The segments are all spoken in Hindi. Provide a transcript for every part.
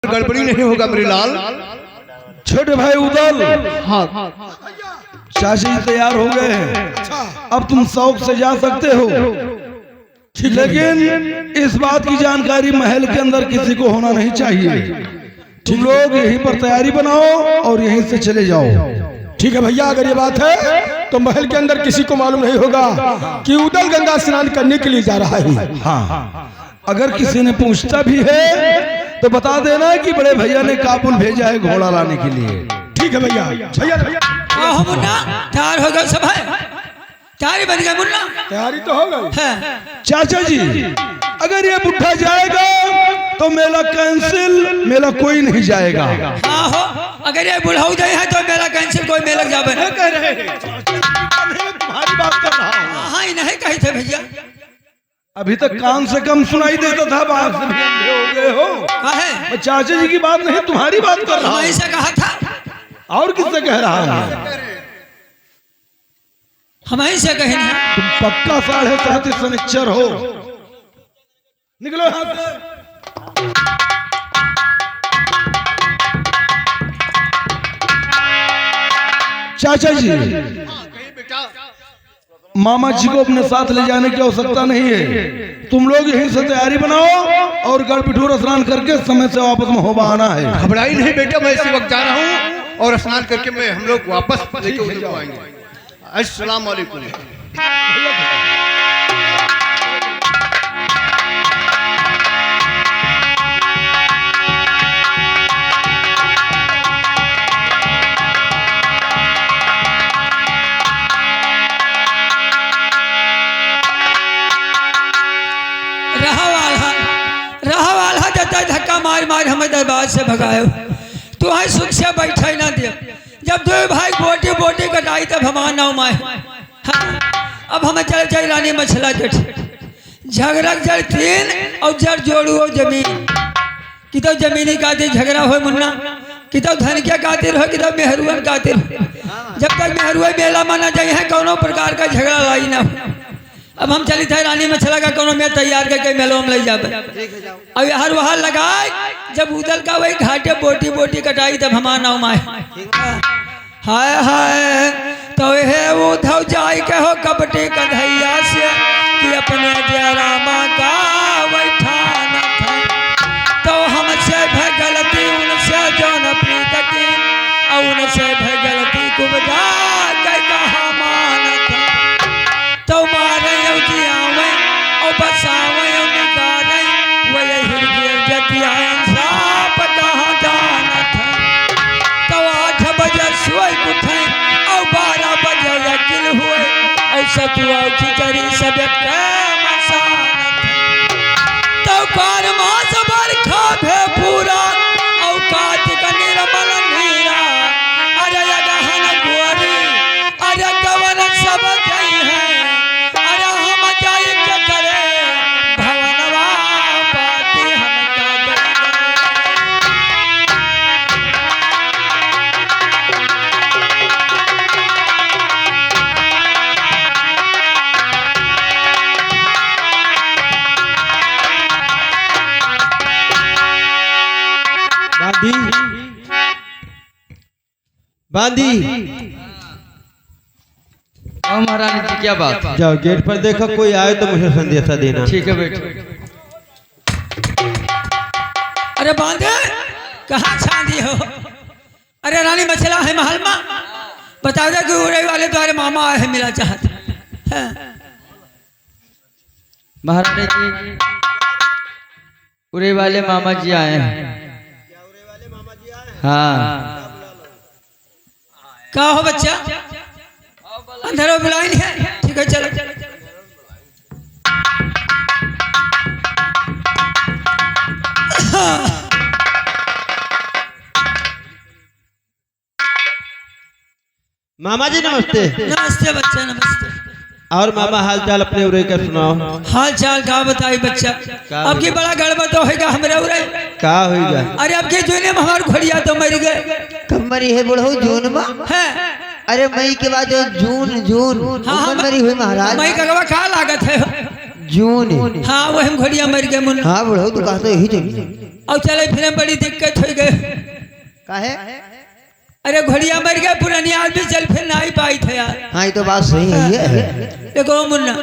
गड़बड़ी नहीं होगा मेरे लाल। छोटे भाई उदल, हाँ चाची जी तैयार हो गए हैं, अब तुम शौक से जा सकते हो, लेकिन इस बात की जानकारी महल के अंदर किसी को होना नहीं चाहिए। तुम लोग यहीं पर तैयारी बनाओ और यहीं से चले जाओ। ठीक है भैया, अगर ये बात है तो महल के अंदर किसी को मालूम नहीं होगा कि उदल गंगा स्नान करने के लिए जा रहा है। हाँ, अगर किसी ने पूछता भी है तो बता देना कि बड़े भैया ने काबुल भेजा है घोड़ा लाने के लिए। ठीक है भैया। भैया मुन्ना तैयार हो गए सब है, तैयारी बन गई मुन्ना, तैयारी तो हो गई। चाचा जी, अगर ये बुढ़ा जाएगा तो मेला कैंसिल, मेला कोई नहीं जाएगा। हाँ हो, अगर ये बुढ़ाऊ जाए है तो मेला कैंसिल, कोई मेला जावे नहीं। कह रहे हैं तुम्हारी बात कर रहा हूँ। हाँ ही नहीं कही थे भैया, अभी तक कान से कम सुनाई देता था, बात से भी अंधे हो गए हो। है चाचा जी की बात नहीं, तुम्हारी बात कर रहा हूँ। ऐसा कहा था, और किससे कह रहा है? हम ऐसे कहे ना। तुम पक्का 37.5 शनिचर हो। निकलो यहाँ से। चाचा जी, मामा जी को अपने साथ ले जाने की आवश्यकता नहीं है, तुम लोग यहीं से तैयारी बनाओ और गढ़पिठोर स्नान करके समय से वापस महोबा आना है। घबराई नहीं बेटा, मैं इसी वक्त जा रहा हूँ और स्नान करके मैं हम लोग वापस लेके उधर को आएंगे। अस्सलाम वालेकुम। रहा वाला जता धक्का मार मार हमें दरबार से भगायो, तू है सुख से बैठे ना दे। जब दो भाई बोटी बोटी कटाई तब हमारा नाम आए। हाँ, अब हमें चले चल रानी मछला जट झगड़ा जड़ तीन और जड़ जोड़ो जमीन कि तो जमीनी कातिर झगड़ा हो मुन्ना, कि तो धन के कातिर हो, कि तो मेहरुअन कातिर हो। जब तक मेहरुआ मेला माना जाए है कोनो प्रकार का झगड़ा लाई ना हो। अब हम चली थे रानी मछला का कोनो में तैयार करके मेलों में ले जावे। अब हर वहां लगाए जब उदल का वही घाटे बोटी बोटी कटाई तब हमारा नाम आए। हाय हाय तो हे उधव जाय के हो कपटे कन्हैया से कि अपने जयरामा का बैठान था, तो हमसे भय गलती उनसे जौन प्रीत की, और उनसे भय गलती कुबजा के कहा मानत, तो मारे जियावे और बसावे और निकाले वही हृदय जतिया इंसाफ कहाँ जानत। तो 8 बजे सोई उठे और 12 बजे यकील हुए और सतुआ खिचड़ी सब के मसानत। तो कर्मा सबर खाभे पूरा और कार्तिक निर्मल नीरा, अरे गहन गोरी अरे कवन सब जई है, बांधी। महारानी जी क्या बात? जाओ गेट पर देखो, कोई आए तो मुझे संदेशा देना। ठीक है बेटे। अरे बांधे कहाँ छांदी हो? अरे रानी मछला है महल में, बता दे कि उड़े वाले तुम्हारे मामा आए हैं मिला चाहते हैं। महारानी जी उड़े वाले मामा जी आए हैं। हाँ क्या हो बच्चा, अंधेरा बुलाई नहीं है? ठीक है चलो। मामा जी नमस्ते। नमस्ते बच्चा, नमस्ते। और मामा हाल चाल अपने उरे का सुनाओ। हाल चाल का बताई बच्चा, अब की बड़ा गड़बड़ तो होगा हमारे उरे। का होगा? अरे अब के जूने में हमारे घोड़िया तो मर गए। कब मरी है बुढ़ऊ? जून में है। अरे मई के बाद जून हाँ, मरी हुई महाराज। मई का क्या लागत है? जून। हाँ वो हम घोड़िया मर गए मुन। हाँ बुढ़ऊ तो कहते यही चली। और चले फिर बड़ी दिक्कत हो गई। काहे? अरे घोड़िया मर गए, पुरानी आदमी चल फिर ना ही पाई थे यार। हाँ ये तो बात सही है। देखो मुन्ना,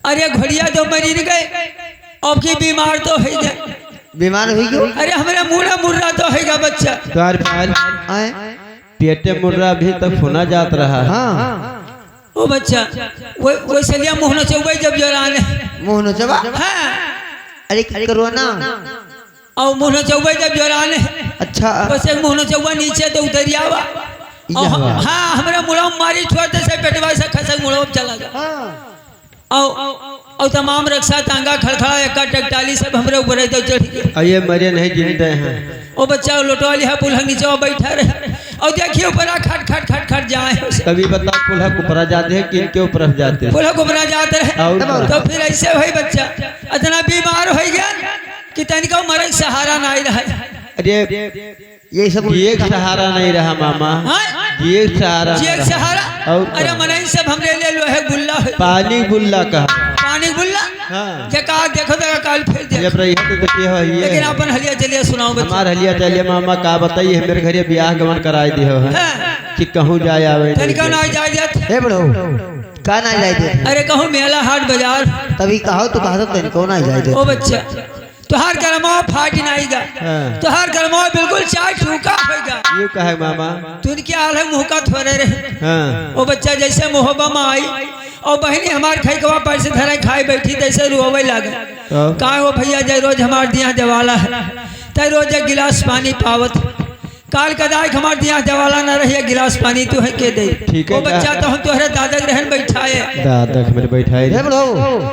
अरे घोड़िया तो मरी गए, अब की बीमार तो है गए, बीमार हुई क्यों? अरे हमारा मुड़ा मुर्रा तो है बच्चा। तार पाल पेटे मुर्रा भी तक होना जात रहा है। हाँ ओ बच्चा वो सलिया मुँह न चौबे जब जरान मुँह न चबा। हाँ अरे करो ना। और मुँह न चौबे जब जरान अच्छा बस एक मुँह न चौबा नीचे तो उतरियावा। हाँ हमारा मुड़ा मारी छोड़ते से पेटवा से खसक मुड़ा चला गया। और तमाम रक्षा तांगा खड़खड़ा एक टकटाली सब हमरे ऊपर तो चढ़ गए। और ये मरे नहीं जिंदे हैं। ओ बच्चा लोटवा लिया पुलह नीचे बैठा रहे और देखिए ऊपर खट खट खट खट जाए। कभी बताओ पुलह ऊपर जाते हैं किन के ऊपर जाते हैं? पुलह ऊपर जाते रहे तो फिर ऐसे भाई बच्चा इतना बीमार हो गया कि तनिका मरे सहारा नहीं रहा। अरे ये सब एक सहारा नहीं रहा मामा, एक सहारा जी एक सहारा। और अरे मने सब हमरे ले लो है गुल्ला है, पानी बुल्ला कहा। पानी गुल्ला हाँ। जका देखो तो काल फिर दे। जब रही तो देखिए हो ये लेकिन अपन हलिया चलिए सुनाओ बच्चा। हमार हलिया चलिए मामा का बताइए मेरे घरे ब्याह गमन कराए दिए हो कि कहूँ जाए आवे तनिका ना जाए जात। हे बड़ो का ना जाए दे? अरे कहूँ मेला हाट बाजार तभी कहो तो कहा तो तेरे को ना जाए दे। ओ बच्चा तुहार गरमा फाट नाईगा, तुहार गरमा बिल्कुल चाय ठूका होगा। ये कहे मामा तुन क्या हाल है मुँह का थोड़े रहे। हाँ। ओ बच्चा जैसे मोहब्बा में आई और बहनी हमार खैकवा पर से धरे खाई बैठी तैसे रोवे लगे। कहा वो भैया जय रोज हमार दिया जवाला है तय रोज एक गिलास पानी पावत। काल कदाई हमार दिया जवाला न रही गिलास पानी तू है के दे। ठीक है वो बच्चा तो हम तोहरे दादा रहन बैठाए। दादा मेरे बैठाए हे बड़ो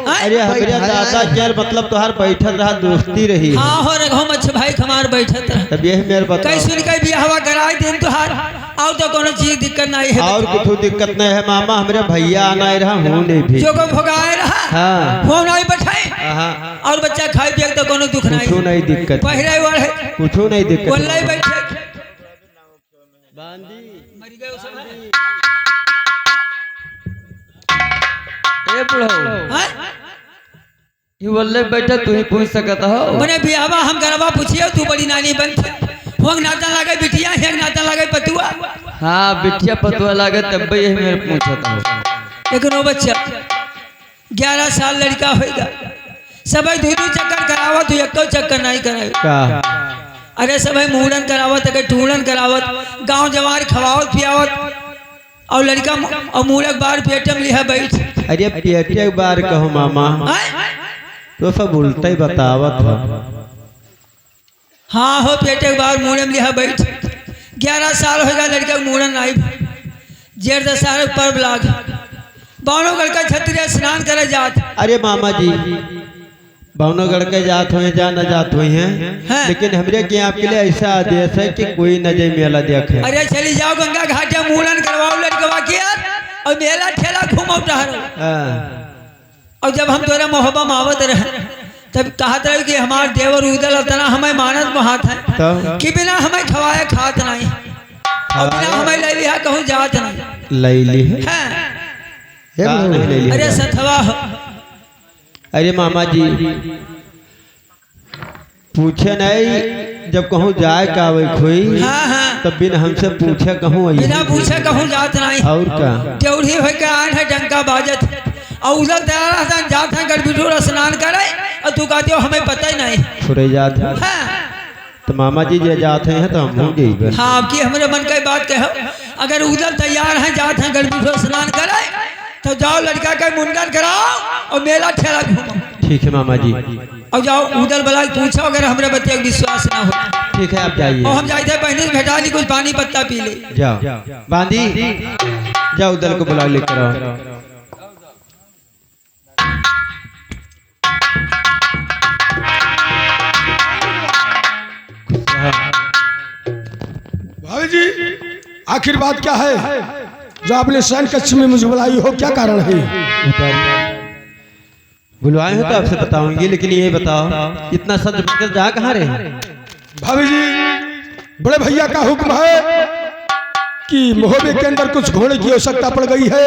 अरे हमारे दादा चल मतलब तोहार बैठत रहा दोस्ती रही। हाँ हो रघो मच्छ भाई हमार बैठत रहा। तब यही मेरे बता कई सुन कई बियाहवा कराए दिन तुहार और तो कोनो चीज दिक्कत नहीं है। और कुछ दिक्कत नहीं है मामा, हमारे भैया आना ही रहा हूँ नहीं भी जो को भगाए रहा हाँ। वो नहीं बैठाए हाँ। और बच्चा खाए पिए तो कोनो दुख नहीं। कुछ नहीं दिक्कत, पहरे वाले कुछ नहीं दिक्कत। वल्लाई बैठे मर गए उस समय। ए बुढ़ो हाँ? ये बोले बेटा तू ही पूछ सकता हो। मने बियाहवा हम गरबा पूछिए तू बड़ी नानी बन होंग नाता लागे बिटिया हेंग नाता लागे पतुआ। हाँ बिटिया पतुआ लागे तब यही मेरे पूछता हो। लेकिन वो बच्चा 11 साल लड़का होगा सब दू चक्कर करावा तू एक चक्कर नहीं कराए का अरे सब मुड़न करावत अगर टूड़न करावत गांव जवार खवावत पियावत और लड़का और मूड़क बार पेटम लिहा बैठ। अरे पेटे एक बार कहो मामा तो सब उल्टा ही बतावत है। हाँ हो पेटे एक बार मूड़म लिहा बैठ। 11 साल होगा लड़का मूड़न आई जेठ 10 साल पर्व लाग बावनों लड़का छतरिया स्नान करे जात। अरे मामा जी भावनगर के जात हुए जा न जात हुई हैं लेकिन हमरे के आपके लिए ऐसा आदेश है कि कोई न जाए मेला देखे। अरे चली जाओ गंगा घाटे मूड़न करवाओ लड़कवा के और मेला ठेला घूमो टहरो। और जब हम तोरा मोहब्बा मावत रहे तब कहत रहे कि हमार देवर उदल उतना हमें मानत महात है कि बिना हमें खवाए खात नहीं और बिना हमें ले लिया कहूँ जात नहीं लैली है। अरे सथवा हो। अरे मामा जी पूछे नहीं जब कहूँ जाए का वही खोई हाँ। तब बिन हमसे पूछे कहूँ बिना पूछे कहूँ जात नहीं और का ड्योढ़ी हो के आन है डंका बाजत और उधर तैयार जात है गढ़बिठूर स्नान करे और तू कहते हो हमें पता ही नहीं छुड़े जात है। हाँ। तो मामा जी जो जाते हैं तो हम जाइए। हाँ आपकी हमारे मन की बात कहो अगर उधर तैयार है जात है गढ़बिठूर स्नान करे तो जाओ लड़का का मुंडन कराओ और मेला ठेला घूमो। ठीक है मामा जी। और जाओ उधर बला पूछो अगर हमारे बच्चे को विश्वास ना हो। ठीक है आप जाइए। और हम जाते बहनी भेटा ली कुछ पानी पत्ता पी ले। जाओ बांधी जाओ उधर को बुला लेकर आओ। भाभी जी आखिर बात क्या है जो आपने शयन कक्ष में मुझे बुलाई हो, क्या कारण है? बुलवाए हो तो आपसे बताऊंगी लेकिन ये बताओ इतना सच बकर जा कहाँ रहे? भाभी जी बड़े भैया का हुक्म है कि मोहबे के अंदर कुछ घोड़े की आवश्यकता पड़ गई है।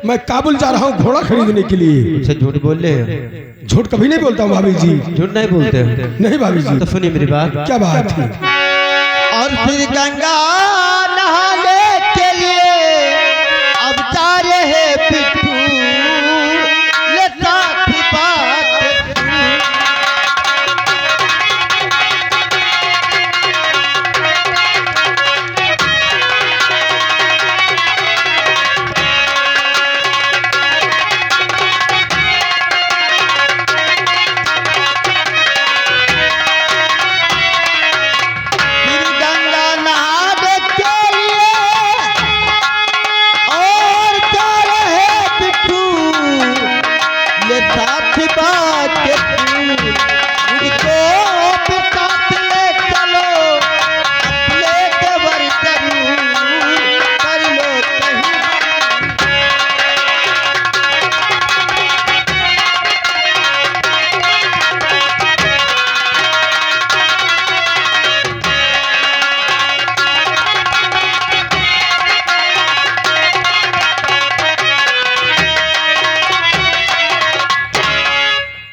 मैं काबुल जा रहा हूँ घोड़ा खरीदने के लिए। अच्छा झूठ बोल रहे हैं? झूठ कभी नहीं बोलता हूँ भाभी जी। झूठ नहीं बोलते हो? नहीं भाभी जी। तो सुनिए मेरी बात। क्या बात है? और फिर गंगा नहाने के लिए अब जा रहे पिट्ठू ले साथ बात।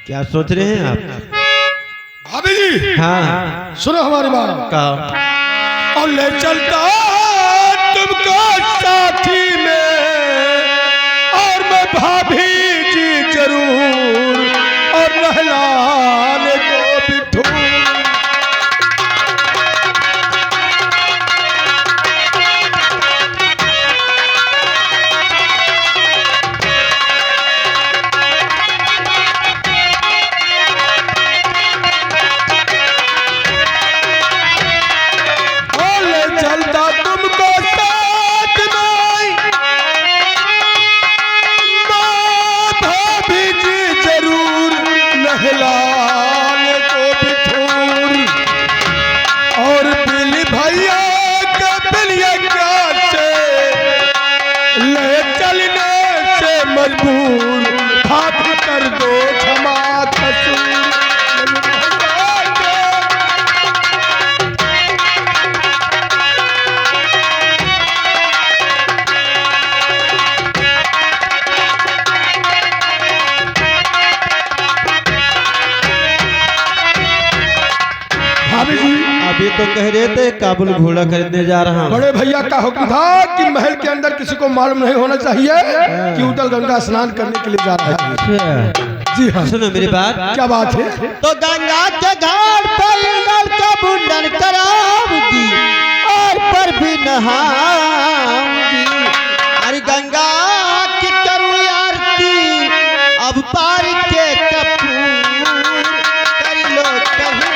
क्या सोच रहे हैं आप? भाभी जी हाँ सुनो हमारी बात। का और ले चलता तुमको साथी में और मैं भाभी जी जरूर और नहलाने को बिठूं। मजबूर भाभी कर दो क्षमा कसूर। भाभी जी अभी तो कह रहे थे काबुल घोड़ा खरीदने जा रहा हूँ। बड़े भैया का हुक्म था कि महल के अंदर किसी को मालूम नहीं होना चाहिए कि उदल गंगा स्नान करने के लिए जा रहा है। अच्छा जी हाँ सुनो मेरी बात। क्या बात है? तो गंगा के घाट पर इंगल का मुंडन कराऊंगी और पर भी नहाऊंगी। अरे गंगा की करूँ आरती अब पार के कपूर कर लो कहीं।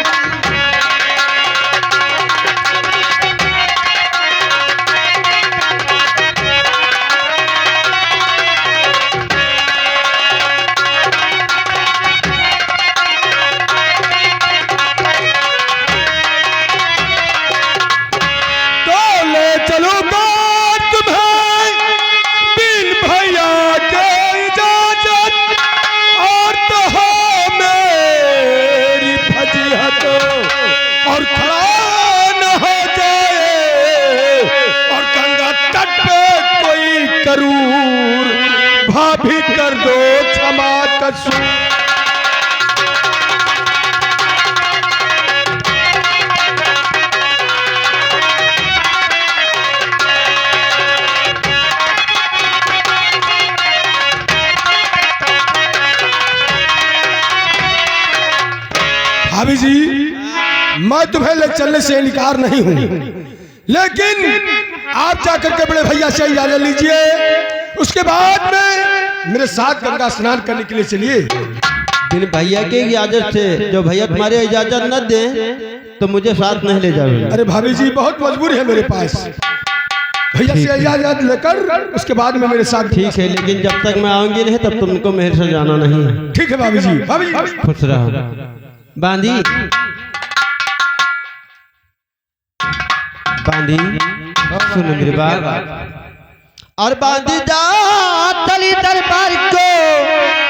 जरूर भाभी कर दो क्षमा कसूर। भाभी जी मैं तुम्हें ले चलने से इनकार नहीं हूं, लेकिन आप जाकर के बड़े भैया से इजाजत लीजिए, उसके बाद में मेरे साथ गंगा स्नान करने के लिए चलिए। बिन भैया के इजाजत से, जो भैया तुम्हारे इजाजत न दे तो मुझे साथ नहीं ले जाओगे। अरे भाभी जी बहुत मजबूरी है मेरे पास, भैया से इजाजत लेकर उसके बाद में मेरे साथ। ठीक है, लेकिन जब तक मैं आऊंगी नहीं तब तुमको मेहर से जाना नहीं है। ठीक है भाभी जी। भाभी जी खुश रहो। बांधी बांधी सुनो मेरी बात। और बांधी जा तली दरबार को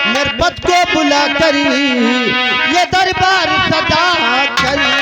नरपत को बुला करी, ये दरबार सदा करी।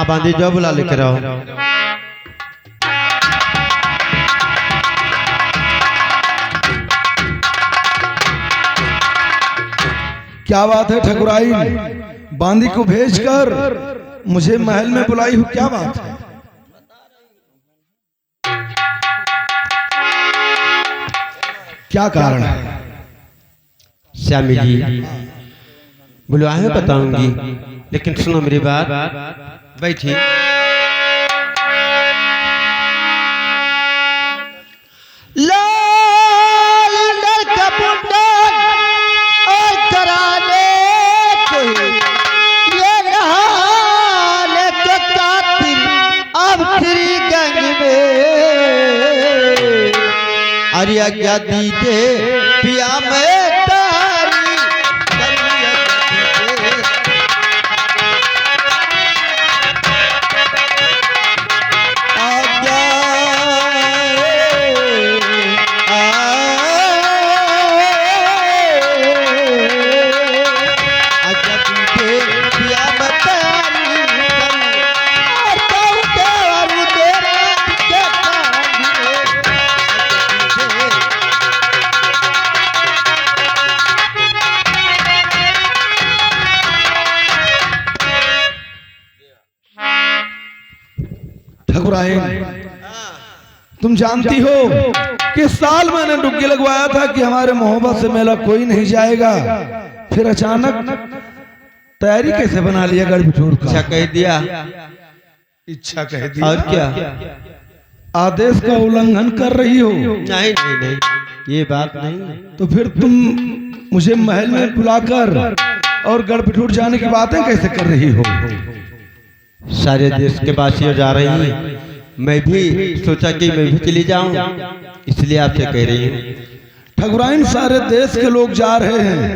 बांधी जो बुला लेकर आओ। क्या बात है ठकुराई, बांदी को भेजकर मुझे महल में बुलाई हो, क्या बात है? क्या कारण है? श्यामी जी बुलवाए बताऊंगी, लेकिन सुनो मेरी बात, बैठी। लाल नर का मुंडन और कराने को ये नहाने को कातिल अब श्रीगंज में। अरे क्या दीजिए पिया में तारी करिया दीजिए। आज्ञा आज्ञा दीजिए पिया में तारी और कहूँ देवर तेरा के कांधे। ठकुराई, तुम जानती हो कि साल मैंने डुबकी लगवाया था कि हमारे मोहब्बत से मेला कोई नहीं जाएगा, फिर अचानक तैयारी कैसे बना लिया गढ़बिठूर अच्छा का? कह दिया, इच्छा कह दी और क्या? आदेश का उल्लंघन कर रही हो, नहीं नहीं नहीं, ये बात नहीं। तो फिर तुम मुझे महल में बुलाकर और गढ़बिठूर जाने की बातें कैसे कर रही हो? सारे देश के वासियों जा रही हैं, मैं भी सोचा कि मैं भी चली जाऊं, इसलिए आपसे कह रही हूँ। ठकुराइन, सारे देश के लोग जा रहे हैं,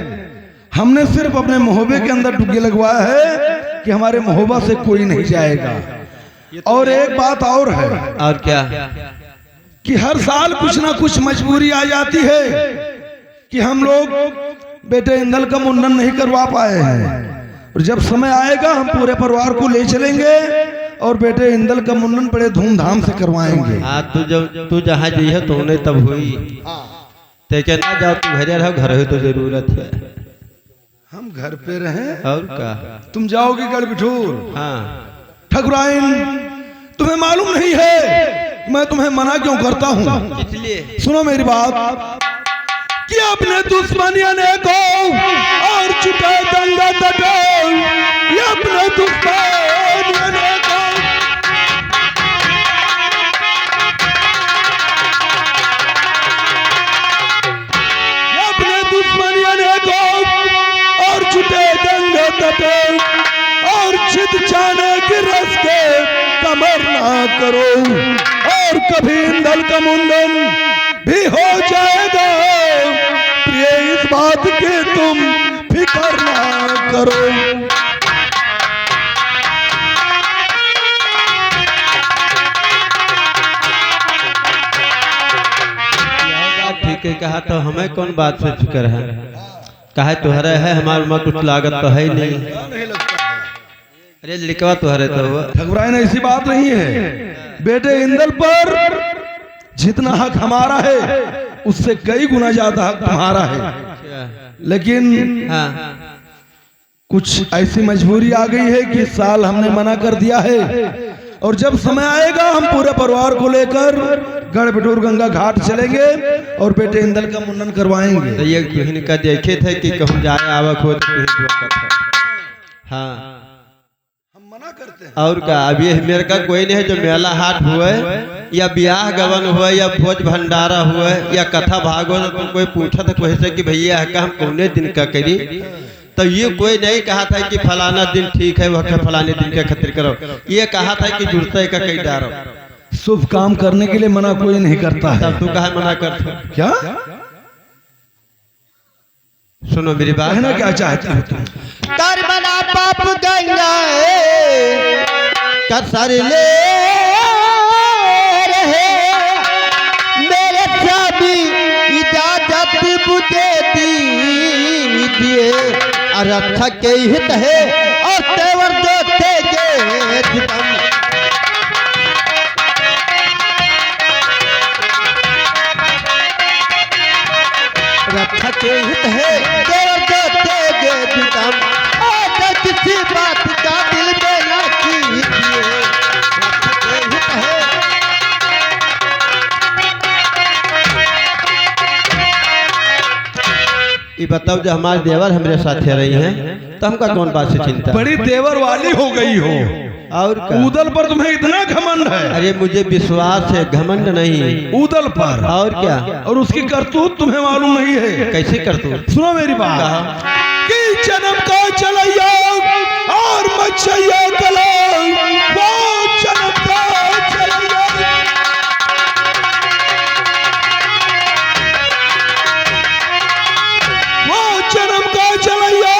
हमने सिर्फ अपने मोहब्बे के अंदर डुबकी लगवाया है कि हमारे मोहब्बत से कोई नहीं जाएगा। और एक बात और है, और क्या? कि हर साल कुछ ना कुछ मजबूरी आ जाती है कि हम लोग बेटे इंदल का मुंडन नहीं करवा पाए हैं, और जब समय आएगा हम पूरे परिवार को ले चलेंगे और बेटे इंदल का मुंडन बड़े धूमधाम से करवाएंगे। हाँ, तू जहाँ जी है तो उन्हें तब हुई, ते ना जाओ, तू घर रहो, घर हो तो जरूरत है। हम घर पे रहें और क्या? तुम जाओगी गढ़बिठूर? हाँ। ठकुराइन, तुम्हें मालूम नहीं है मैं तुम्हें मना क्यों करता हूँ? इसलिए सुनो मेरी बात, कि अपने दुश्मनियों को और चुके दंगा तटो, ये अपने दुश्मनियों को अपने दुश्मनियों को और छुटे दंगे तटे और छिद जाने की रस के कमर ना करो, और कभी इंदल का मुंडन भी हो जाएगा, प्रिय इस बात की तुम फिक्र ना करो। ठीक है, कहा तो हमें कौन बात से फिक्र है, कहा तुहरे है, हमारे में कुछ लागत तो है ही नहीं। अरे लिखवा तुहरे तो हुआ। ठकुराइन, ऐसी बात नहीं है, बेटे इंदल पर जितना हक हमारा है उससे कई गुना ज्यादा हक तुम्हारा है, लेकिन हाँ। कुछ ऐसी मजबूरी आ गई है कि इस साल हमने मना कर दिया है, और जब समय आएगा हम पूरे परिवार को लेकर गढ़बिठूर गंगा घाट चलेंगे और बेटे इंदल का मुंडन करवाएंगे। तो ये तुहिन का देखे थे कि कहूँ जाए आवक हो तो तुहिन दुआ करता। हाँ, हम मना करते हैं। और क्या? अब ये मेरे का कोई नहीं है जो मेला हाट हुए या ब्याह गवन हुए या भोज भंडारा हुए या कथा भागवत, तो कोई पूछा था कोई से कि भैया है हम कौने दिन का करी, तो ये कोई नहीं कहा था कि फलाना दिन ठीक है वह फलाने दिन के खातिर करो, ये कहा था कि जुड़ते का कई डारो। शुभ काम करने के लिए मना कोई नहीं करता है। तब तू कहा मना करता? क्या सुनो मेरी बात, कहना क्या चाहती हो तुम? कर बना पाप गंगा कसर ले रहे, मेरे स्वामी इजाजत मुझे दीजिए, रक्षा के हित है और तेवर देते बताओ जो हमारे देवर हमारे साथ रही हैं तो हमका कौन बात से चिंता। बड़ी देवर वाली हो गई हो। और क्या? उदल पर तुम्हें इतना घमंड है। अरे मुझे विश्वास है, घमंड नहीं। उदल पर और क्या? और उसकी करतूत तुम्हें मालूम नहीं है। कैसे कर तू? सुनो मेरी बात कि जन्म का चलैया और मच्छैया कला, वो जन्म का चलैया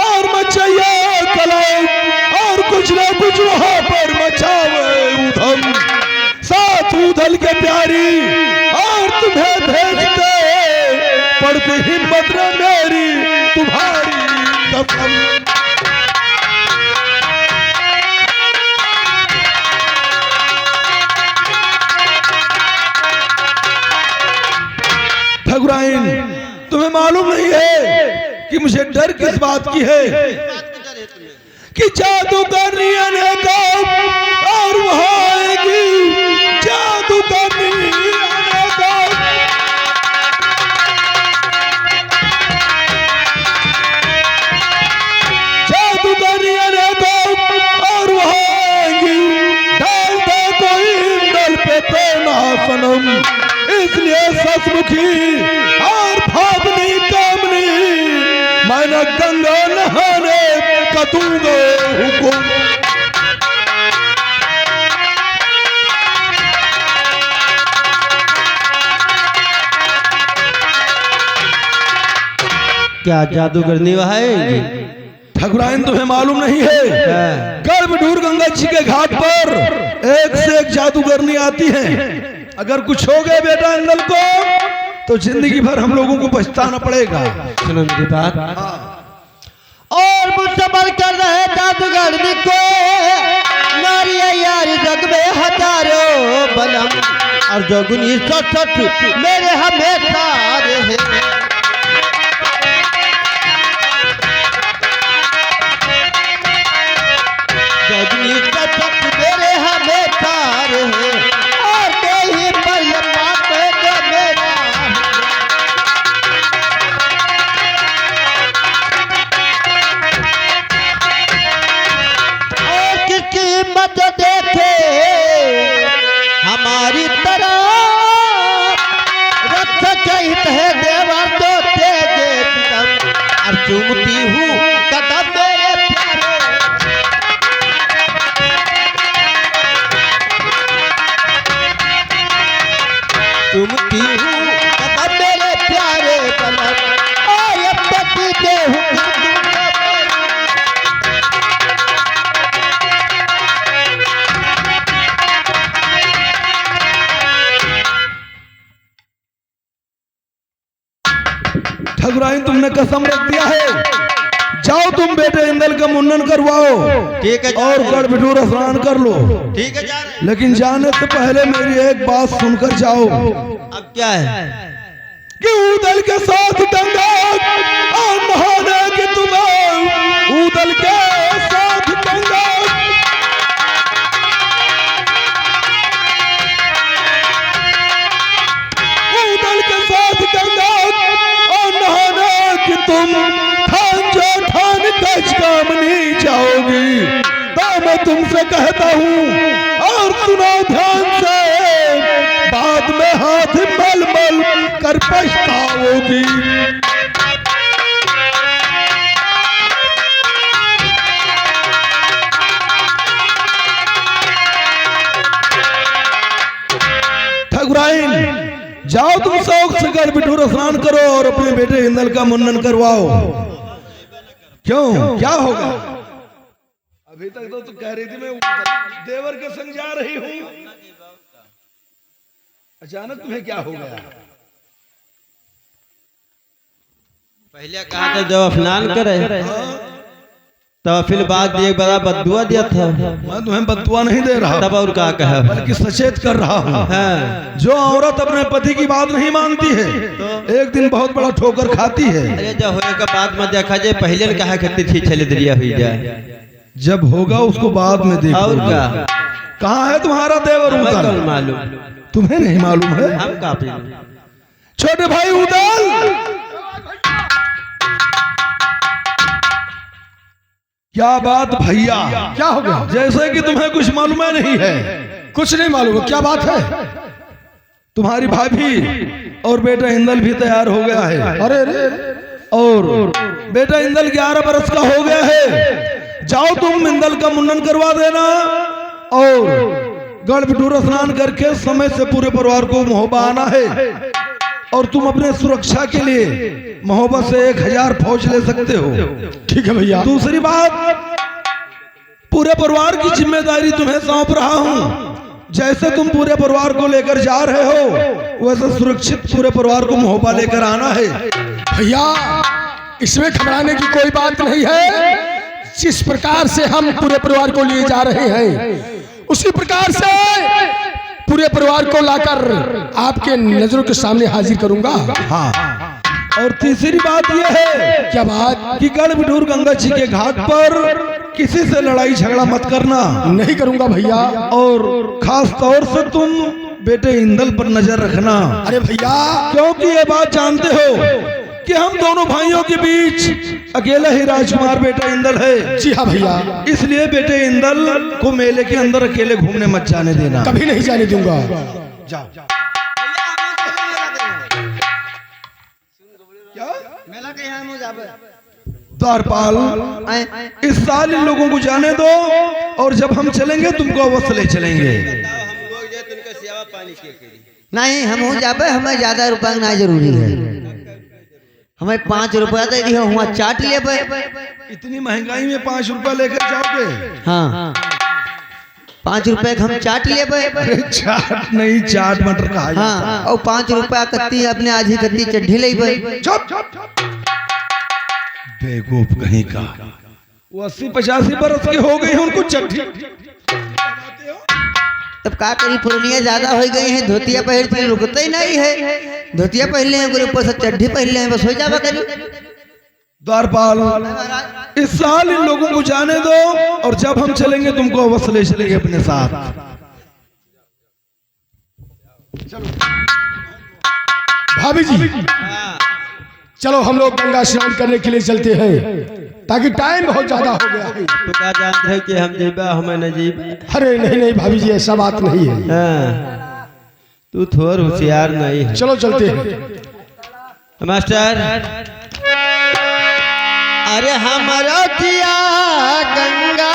और मचैया कला, और कुछ ना कुछ वहां पर मचावे उधम, साथ उधल के प्यारी और तुम्हें भेजते पड़ती हिम्मत न मेरी तुम्हारी कसम। ठकुराइन तुम्हें मालूम नहीं है कि मुझे डर किस बात की है कि जादू करनी अनेका और वहां आएगी जादू करनी अनेका। जादू करनी अनेका और वहां आएगी, डाल दे कोई इंदल पे तो ना सनम, इसलिए सचमुखी और भागनी कामनी मैंने गंगा नहाने का दूंगा हुकुम। क्या जादूगरनी वहाँ है? ठकुराइन तुम्हें मालूम नहीं है, गर्भडूर गंगा जी के घाट पर एक से एक जादूगरनी आती है। अगर कुछ हो गया बेटा इंदल को तो जिंदगी भर हम लोगों को पछताना पड़ेगा। सुनो मेरी बात। और मुझसे बढ़ कर रहे जादूगरनी को नारी यार जग में हजारों बलम, और जोगुनी सच मेरे हमेशा रहे। जोगुनी सच मेरे हमेशा रहे, और नहीं बल पाते जो मेरा। और किसकी मत देखे हमारी तरह, रक्षक हित है देवर तो तेजे पितम, और चूमती हूँ कदम मेरे प्यारे। चूमती हूँ कदम मेरे प्यारे कलम, आय पति के हुक्म दूंगा मेरे। ठकुराइन तुमने कसम रख दिया है, जाओ तुम बेटे इंदल का मुंडन करवाओ ठीक है और गढ़बिठूर स्नान कर लो। ठीक है जा रहे हैं। लेकिन जाने से पहले मेरी एक बात सुनकर जाओ अब क्या है? कि उदल के साथ गंगा और नहाने की तुम्हें, उदल के साथ गंगा उदल के साथ गंगा और नहाने की तुम ठान जो ठान कच काम नहीं जाओगी, तो मैं तुमसे कहता हूँ और सुनो ध्यान से, बाद में हाथ मल मल कर पछताओगी। ठकुराइन जाओ तुम शौक से गढ़बिठूर स्नान करो और अपने बेटे इंदल का मुंडन करवाओ। क्यों क्या होगा? अभी तक तो कह रही थी मैं देवर के संग जा रही हूँ, अचानक तुम्हें क्या हो गया? पहले कहा था जब स्नान करे तब फिर बाद एक बड़ा बदुआ दिया था। मैं तुम्हें बदुआ नहीं दे रहा, तब और क्या कहा? बल्कि सचेत कर रहा हूँ। हाँ। जो औरत अपने पति की बात नहीं मानती है एक दिन बहुत बड़ा ठोकर खाती है। अरे जब होने का बाद में देखा जाए, पहले ने कहा करती थी चले दरिया हुई जाए, जब होगा उसको बाद में देखो। और क्या? कहाँ है तुम्हारा देवर हमें उदल? कौन मालूम? तुम्हें नहीं मालूम है? हम काफी छोटे भाई उदल क्या बात भैया, क्या हो गया? जैसे कि तुम्हें कुछ मालूम नहीं है। कुछ नहीं मालूम, क्या बात है? तुम्हारी भाभी और बेटा इंदल भी तैयार हो गया है। अरे अरे, और बेटा इंदल 11 बरस का हो गया है। जाओ तुम इंदल का मुंडन करवा देना और गढ़ बिठूर स्नान करके समय से पूरे परिवार को महोबा आना है। और तुम अपने सुरक्षा के लिए महोबा से 1000 फौज ले सकते हो। ठीक है भैया। दूसरी बात, पूरे परिवार की जिम्मेदारी तुम्हें सौंप रहा हूँ। जैसे तुम पूरे परिवार को लेकर जा रहे हो वैसे सुरक्षित पूरे परिवार को महोबा लेकर आना है। भैया इसमें घबराने की कोई बात नहीं है। जिस प्रकार से हम पूरे परिवार को लिए जा रहे हैं उसी प्रकार से पूरे परिवार को लाकर आपके नजरों के सामने हाजिर करूंगा। हाँ, और तीसरी बात यह है, क्या बात? कि गढ़ बिठूर गंगा जी के घाट पर किसी से लड़ाई झगड़ा मत करना। नहीं करूंगा भैया। और खास तौर से तुम बेटे इंदल पर नजर रखना। अरे भैया, क्योंकि ये बात जानते हो कि हम दोनों भाइयों के बीच अकेला ही राजकुमार बेटा इंदल है। जी हाँ भैया। इसलिए बेटे इंदल को मेले के अंदर अकेले घूमने मत जाने देना। कभी नहीं जाने दूंगा। जाओ। मेला के यहाँ मुझे जाबे। द्वारपाल, इस साल इन लोगों को जाने दो और जब हम चलेंगे तुमको अवश्य ले चलेंगे। नहीं हम हो जाबे, हमें ज्यादा रुपया ना जरूरी है। हमें 5 रुपया दे दियो, हुआ चाट लेबे। इतनी महंगाई में 5 रुपया लेकर जाओगे? हाँ 5 रुपए हम चाट लेबे। अरे चाट नहीं, चाट मटर कहा जाता है। हाँ और 5 रुपया कत्ती अपने आधी कत्ती चड्ढी लेबे। चुप। बेवकूफ कहीं का। वो 80-85 बरस की हो गई है, उनको चट्टी। तब का करी, पुरनिया ज्यादा हो गई है। धोतिया पहन के रुकते ही नहीं है। धोतिया पहले हैं, ऊपर से चड्ढी पहले हैं, बस हो जावा करी। द्वारपाल, इस साल इन लोगों को जाने दो और जब हम चलेंगे तुमको अवश्य ले चलेंगे अपने साथ। भाभी जी, चलो हम लोग गंगा स्नान करने के लिए चलते हैं ताकि टाइम बहुत ज्यादा हो गया है। तो क्या जानते हैं कि हम जीबा हमें न जीबा? अरे नहीं नहीं भाभी जी, ऐसा बात नहीं है। हाँ, तू थोड़ा होशियार नहीं है। चलो चलते हैं। मास्टर, अरे हमारा जिया गंगा